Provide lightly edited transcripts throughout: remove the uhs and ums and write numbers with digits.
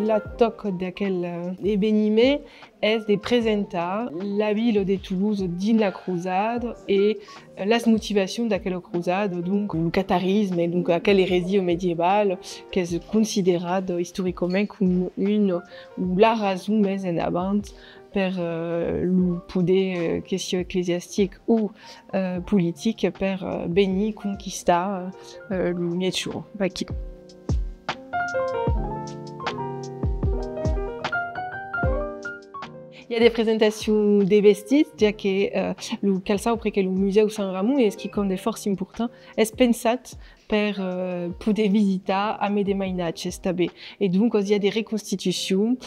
la toc d'aquel événement est de présenter la ville de Toulouse dans la croisade et la motivation d'aquella croisade, donc le catharisme et donc aquelle hérésie médiévale qui est considérée historiquement comme une ou la raison mais en avant per le poder question ecclésiastique ou politique per venir conquistar le métro. Il y a des présentations des vestiges, déjà que le calçat auprès que le musée au San Ramon et ce qui compte des forces importantes est pensat per poder visitar a des mainatges estabé. Et donc il y a des reconstitutions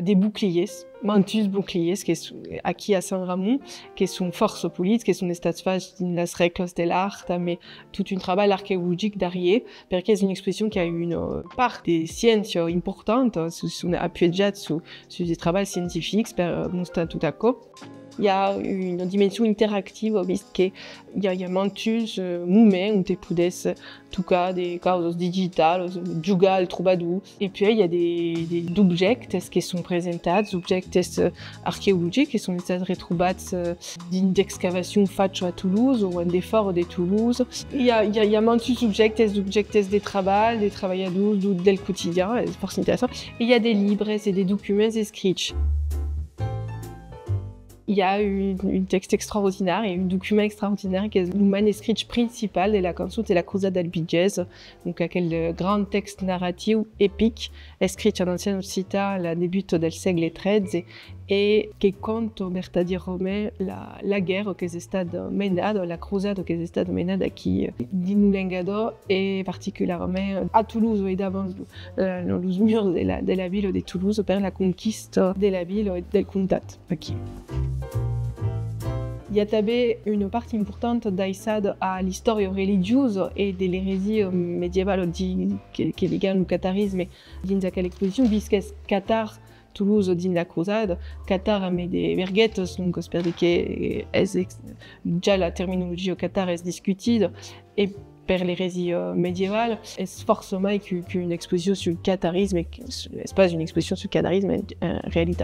des boucliers, mantus boucliers qui sont acquis à San Ramon, qui sont forces politiques, qui sont estats faits dans les règles de l'art, mais tout un travail archéologique derrière, parce que c'est une exposition qui a une part des sciences importantes, sont appuyées sur des travaux scientifiques, pour montrer tout à coup. Il y a une dimension interactive, puisqu'il y a mantus moumets, où tu peux tout cas des choses digitales, jouer le troubadour. Et puis il y a des objets qui sont présentés, des objets archéologiques qui sont retrouvés d'excavation faite à Toulouse ou des forts de Toulouse. Il y a mantus objets des travailleurs du quotidien, c'est fort intéressant. Et il y a des livres et des documents écrits. Il y a un texte extraordinaire et un document extraordinaire qui est le manuscrit principal de la canzone de la Cruzada d'Albigès, donc quel grand texte narratif épique écrit en ancienne occitane à début du siècle XIII et qui compte verdaderamente la guerra que è stata menada, la cruzada que è stata menada aquí din l'Engador et particulièrement à Toulouse et d'avant dans les murs de la ville de Toulouse pour la conquiste de la ville et del comtat aquí. Il y a també une partie importante d'aissade à l'histoire religieuse et de l'hérésie médiévale qui ligue au catharisme dans cette exposition, puisque Qatar Toulouse din la cruzade, Qatar a des verguettes, donc j'espère que déjà la terminologie au Qatar est discutée et per l'hérésie médiévale, est forcément qu'une exposition sur le catharisme, et n'est pas une exposition sur le catharisme en réalité.